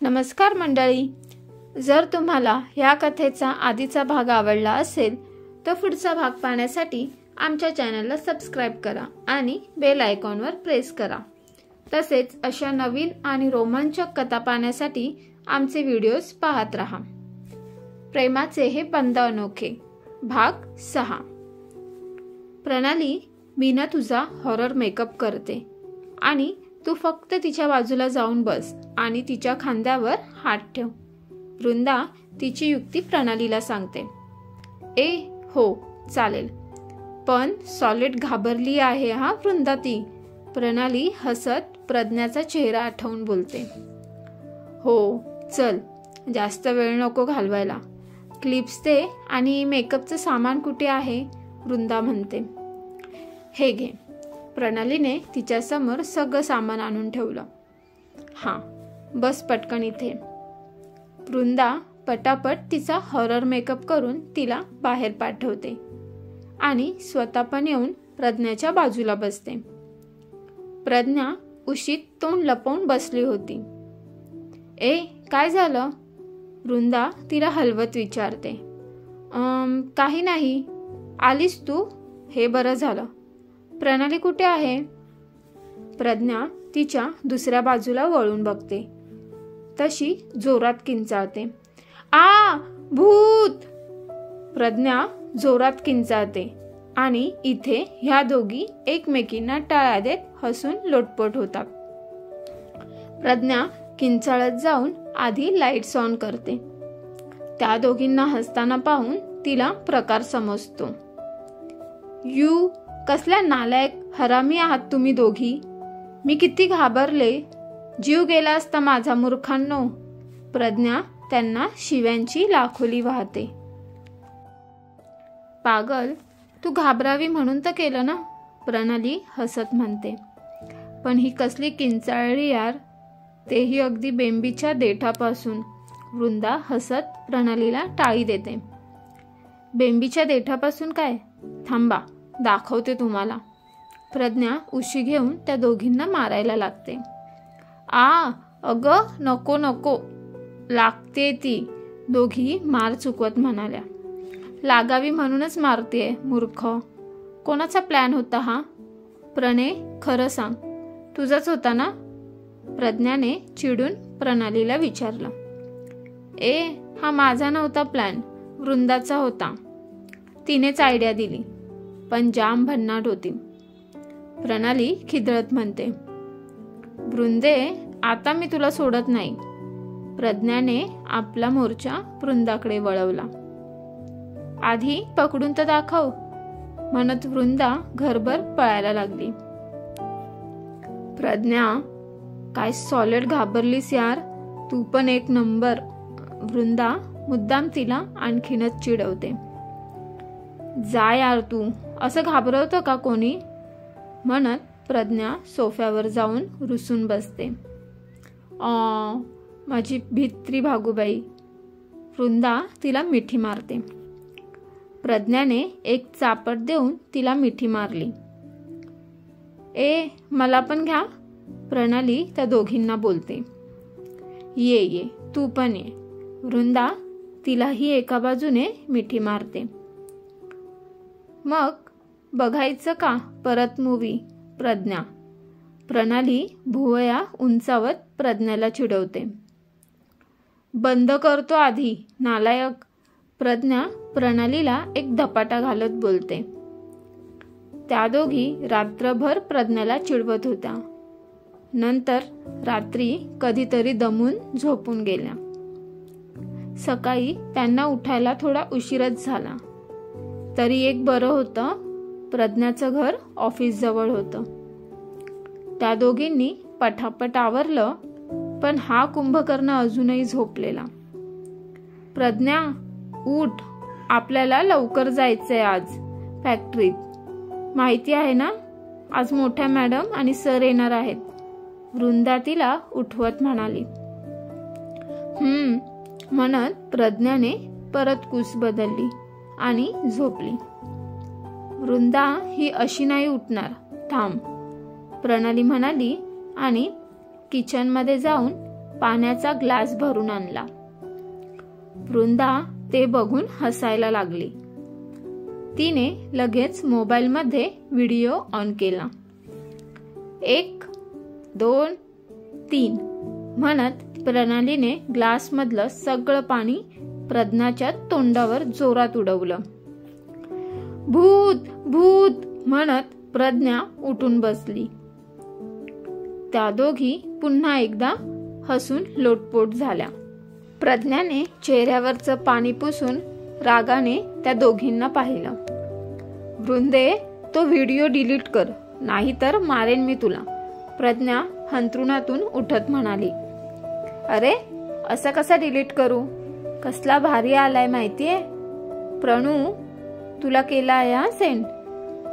नमस्कार मंडळी, जर तुम्हाला ह्या कथेचा आधीचा भाग आवडला असेल तर पुढचा भाग पाहण्यासाठी आमच्या चॅनलला सबस्क्राइब करा आणि बेल आयकॉनवर प्रेस करा। तसेच अशा नवीन आणि रोमांचक कथा पाहण्यासाठी आमचे व्हिडिओज पाहत रहा। प्रेमाचे हे बंध अनोखे भाग 6। प्रणाली, मी ना तुझा हॉरर मेकअप करते आणि तू फक्त तिच्या बाजूला जाऊन बस आणि तिच्या खांद्यावर हात ठेव। वृंदा तिची युक्ती प्रणालीला सांगते। हो चालेल, पण सॉलिड घाबरली आहे हा वृंदा ती। प्रणाली हसत प्रज्ञाचा चेहरा आठवून बोलते। हो चल, जास्त वेळ नको घालवायला। क्लिप्स दे आणि मेकअपचं सामान कुठे आहे? वृंदा म्हणते। हे घे। प्रणालीने तिच्या समोर सगळं सामान आणून ठेवलं। हां, बस पटकन इथे। वृंदा पटापट तिचा हॉरर मेकअप करून तिला बाहेर पाठवते आणि स्वतः पण येऊन प्रज्ञाच्या बाजूला बसते। प्रज्ञा उशीत तोंड लपवून बसली होती। काय झालं? वृंदा तिला हलवत विचारते। काही नाही, आलीस तू? हे बरं झालं। प्रणाली कुठे आहे? प्रज्ञा तिच्या दुसऱ्या बाजूला वळून बघते, तशी जोरात किंचाळते। भूत! प्रज्ञा जोरात किंचाळते आणि इथे ह्या दोघी एकमेकींना टाळ्या देत हसून लोटपोट होतात। प्रज्ञा किंचाळत जाऊन आधी लाईट्स ऑन करते। त्या दोघींना हसताना पाहून तिला प्रकार समजतो। कसल्या नालायक हरामी आहात तुम्ही दोघी। मी किती घाबरले, जीव गेला असता माझा मूर्खांनो। प्रज्ञा त्यांना शिव्यांची लाखोली वाहते। पागल, तू घाबरावी म्हणून तर केलं ना, प्रणाली हसत म्हणते। पण ही कसली किंचाळली यार, तेही अगदी बेंबीच्या देठापासून। वृंदा हसत प्रणालीला टाळी देते। बेंबीच्या देठापासून काय? थांबा, दाखवते तुम्हाला। प्रज्ञा उशी घेऊन त्या दोघींना मारायला लागते। अगं नको नको, लागते ती, दोघी मार चुकवत म्हणाल्या। लागावी म्हणूनच मारतेय मूर्ख। कोणाचा प्लॅन होता हा? प्रणय, खरं सांग, तुझाच होता ना? प्रज्ञाने चिडून प्रणालीला विचारलं। हा माझा नव्हता प्लॅन, वृंदाचा होता। तिनेच आयडिया दिली, पण जाम भन्नाट होती। प्रणाली खिदळत म्हणते। वृंदे, आता मी तुला सोडत नाही। प्रज्ञाने आपला मोर्चा वृंदाकडे वळवला। आधी पकडून तर दाखव, म्हणत वृंदा घरभर पळायला लागली। प्रज्ञा, काय सॉलिड घाबरलीस यार, तू पण एक नंबर। वृंदा मुद्दाम तिला आणखीनच चिडवते। जा यार तू, असं घाबरवतं का कोणी? म्हणत प्रज्ञा सोफ्यावर जाऊन रुसून बसते। माझी भित्री भागूबाई। वृंदा तिला मिठी मारते। प्रज्ञाने एक चापट देऊन तिला मिठी मारली। मला पण घ्या, प्रणाली त्या दोघींना बोलते। ये, तू पण ये। वृंदा तिलाही एका बाजूने मिठी मारते। मग बघायचं का परत मूवी? प्रज्ञा। प्रणाली भुवया उंचावत प्रज्ञाला चिडवते। बंद करतो आधी, नालायक। प्रज्ञा प्रणालीला एक धपाटा घालत बोलते। त्या दोघी रात्रभर प्रज्ञाला चिडवत होत्या। नंतर रात्री कधीतरी दमून झोपून गेल्या। सकाळी त्यांना उठायला थोडा उशीरच झाला। तरी एक बरं होतं, प्रज्ञाचं घर ऑफिस जवळ होतं। त्या दोघींनी पटापट आवरलं, पण हा कुंभकर्ण अजूनही झोपलेला। प्रज्ञा, उठ, आपल्याला लवकर जायचंय आज फॅक्टरीत। माहिती आहे ना, आज मोठ्या मॅडम आणि सर येणार आहेत। वृंदा तिला उठवत म्हणाली। म्हणत प्रज्ञाने परत कूस बदलली आणि झोपली। वृंदा ही अशी नाही उठणार, थांब, प्रणाली म्हणाली आणि किचन मध्ये जाऊन पाण्याचा ग्लास भरून आणला. वृंदा ते बघून हसायला लागली. तिने लगेच मोबाईलमध्ये व्हिडिओ ऑन केला. 1, 2, 3 म्हणत प्रणालीने ग्लासमधलं सगळं पाणी प्रज्ञाच्या तोंडावर जोरात उडवलं. भूत भूत म्हणत प्रज्ञा उठून बसली. त्या दोघी पुन्हा एकदा हसून लोटपोट झाल्या. प्रज्ञाने चेहऱ्यावरचं पाणी पुसून रागाने त्या दोघींना पाहिलं. वृंदे, तो व्हिडिओ डिलीट कर, नाहीतर मारेन मी तुला, प्रज्ञा अंथरुणातून उठत म्हणाली. अरे, असं कसा डिलीट करू? कसला भारी आलाय माहितीये? प्रणू, तुला केला आहे हा सेंड.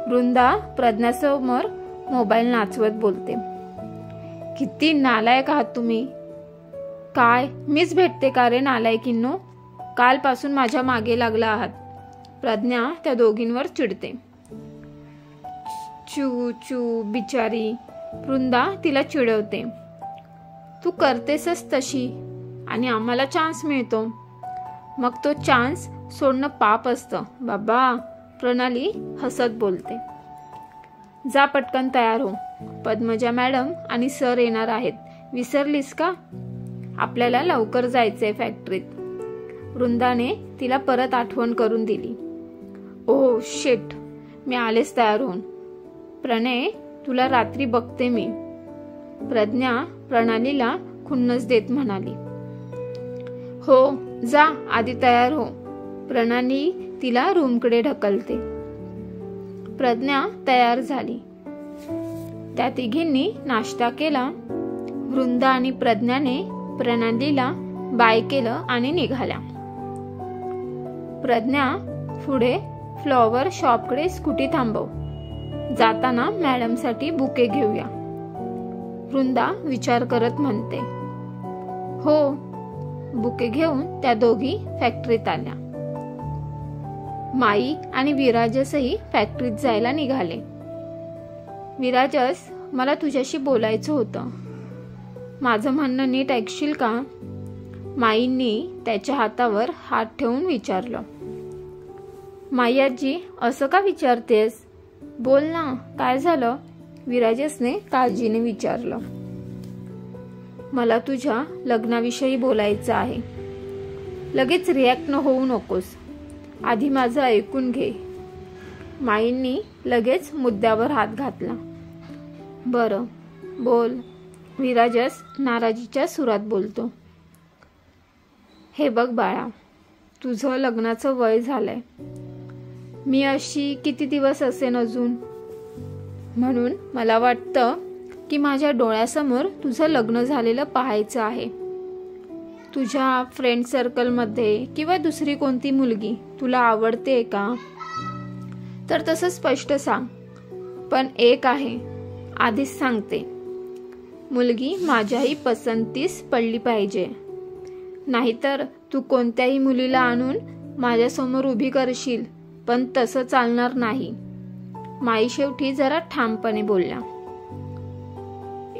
वृंदा प्रज्ञासमोर मोबाईल नाचवत बोलते. किती नालायक आहात तुम्ही. काय, मीच भेटते का रे नालायकींनो? कालपासून माझ्या मागे लागला आहात. प्रज्ञा त्या दोघींवर चिडते. चू चू बिचारी. वृंदा तिला चिडवते. तू करतेसच तशी आणि आम्हाला चान्स मिळतो, मग तो चान्स सोडणं पाप असतं बाबा. प्रणाली हसत बोलते. जा पटकन तयार हो, पद्मजा मॅडम आणि सर येणार आहेत, विसरलीस का? आपल्याला लवकर जायचंय फॅक्टरीत. वृंदाने तिला परत आठवण करून दिली. ओह शिट, मी आलेच तयार होऊन. प्रणय, तुला रात्री बघते मी, प्रज्ञा प्रणालीला खुन्नस देत म्हणाली. हो जा, आधी तयार हो. प्रणाली तिला रूमकडे ढकलते. प्रज्ञा तयार झाली. त्या तिघींनी नाश्ता केला. वृंदा आणि प्रज्ञाने प्रणालीला बाय केलं आणि निघाल्या. प्रज्ञा, पुढे फ्लॉवर शॉपकडे स्कूटी थांबव, जाताना मॅडमसाठी बुके घेऊया. वृंदा विचार करत म्हणते. हो. बुके घेऊन त्या दोघी फॅक्टरीत आल्या. माई आणि विराजसही फॅक्टरीत जायला निघाले. विराजस, मला तुझ्याशी बोलायचं होतं. माझं म्हणणं नीट ऐकशील का? माईंनी त्याच्या हातावर हात ठेवून विचारलं. माई आजी, असं का विचारतेस? बोल ना, काय झालं? विराजसने काळजीने विचारलं. मला तुझ्या लग्नाविषयी बोलायचं आहे. लगेच रिॲक्ट न होऊ नकोस, आधी माझं ऐकून घे. माईंनी लगेच मुद्द्यावर हात घातला. बरं बोल. विराजस नाराजीच्या सुरात बोलतो. हे बघ बाळा, तुझं लग्नाचं वय झालंय. मी अशी किती दिवस असेन अजून, म्हणून मला वाटतं की माझ्या डोळ्यासमोर तुझं लग्न झालेलं पाहायचं आहे. तुझ्या फ्रेंड सर्कलमध्ये किंवा दुसरी कोणती मुलगी तुला आवडते का? तर तसं स्पष्ट सांग. पण एक आहे, आधीच सांगते, मुलगी माझ्याही पसंतीस पडली पाहिजे. नाहीतर तू कोणत्याही मुलीला आणून माझ्यासमोर उभी करशील, पण तसं चालणार नाही. माई शेवटी जरा ठामपणे बोलल्या.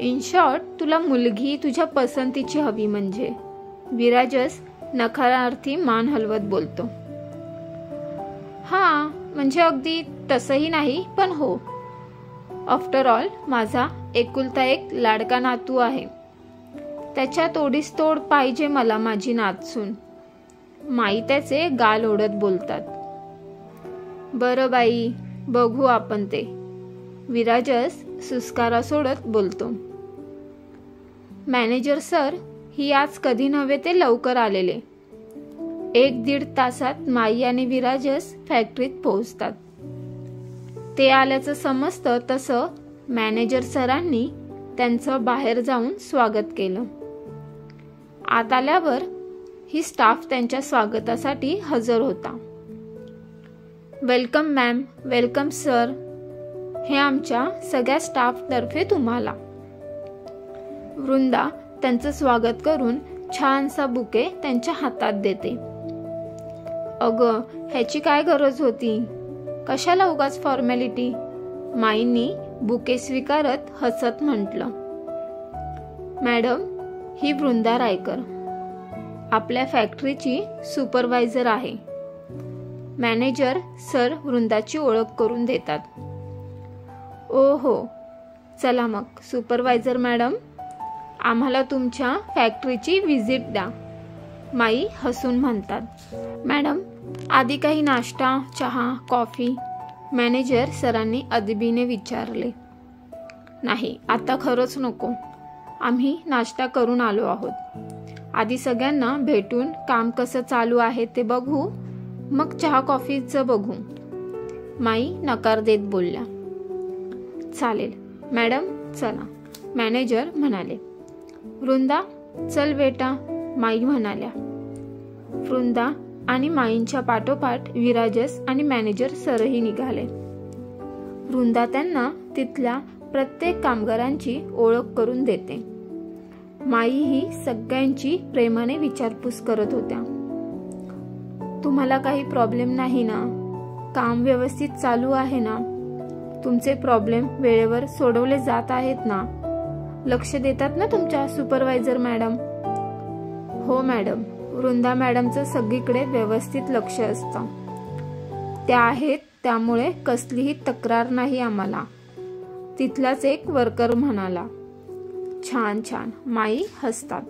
इन शॉर्ट, तुला मुलगी तुझ्या पसंतीची हवी म्हणजे? विराजस नकारार्थी मान हलवत बोलतो. हा, म्हणजे अगदी तसंही नाही, पण हो. आफ्टर ऑल माझा एकुलता एक लाडका नातू आहे. त्याच्या तोडीस तोड पाहिजे मला माझी नातसून. माई त्याचे गाल ओढत बोलतात. बरं बाई, बघू आपण ते. विराजस सुस्कारा सोडत बोलतो. मॅनेजर सर ही आज कधी नव्हे ते लवकर आलेले. 1-1.5 तासात माई आणि विराजस फॅक्टरीत पोहोचतात. ते आल्याचं समजतं तसं मॅनेजर सरांनी त्यांचं बाहेर जाऊन स्वागत केलं. आत आल्यावर ही स्टाफ त्यांच्या स्वागतासाठी हजर होता. Welcome ma'am, welcome sir. हे आमच्या सगळ्या स्टाफतर्फे तुम्हाला. वृंदा त्यांचं स्वागत करून छानसा बुके त्यांच्या हातात देते. अगं, ह्याची काय गरज होती? कशाला उगाच फॉर्मॅलिटी? माईंनी बुके स्वीकारत हसत म्हटलं. मॅडम, ही वृंदा रायकर, आपल्या फॅक्टरीची सुपरवायझर आहे. मॅनेजर सर वृंदाची ओळख करून देतात. ओ हो, चला मग सुपरवायझर मॅडम, आम्हाला तुमच्या फॅक्टरीची व्हिजिट द्या, माई हसून म्हणतात. मॅडम, आधी काही नाश्ता, चहा, कॉफी, मॅनेजर सरांनी अदबीने विचारले. नाही, आता खरंच नको, आम्ही नाश्ता करून आलो आहोत. आधी सगळ्यांना भेटून काम कसं चालू आहे ते बघू, मग चहा कॉफीचं बघू, माई नकार देत बोलल्या. चालेल मॅडम, चला, मॅनेजर म्हणाले. वृंदा, चल बेटा, माई म्हणाल्या. वृंदा आणि माईंच्या पाठोपाठ विराजस आणि मॅनेजर सरही निघाले. वृंदा त्यांना तिथल्या प्रत्येक कामगारांची ओळख करून देते. माई ही सगळ्यांची प्रेमाने विचारपूस करत होत्या. तुम्हाला काही प्रॉब्लेम नाही ना? काम व्यवस्थित चालू आहे ना? तुमचे प्रॉब्लेम वेळेवर सोडवले जात आहेत ना? लक्ष देतात ना तुमच्या सुपरवायझर मॅडम? हो मॅडम, वृंदा मॅडमचं सगळीकडे व्यवस्थित लक्ष असतं. त्या आहेत, त्यामुळे कसलीही तक्रार नाही आम्हाला, तिथलाच एक वर्कर म्हणाला. छान छान, माई हसतात.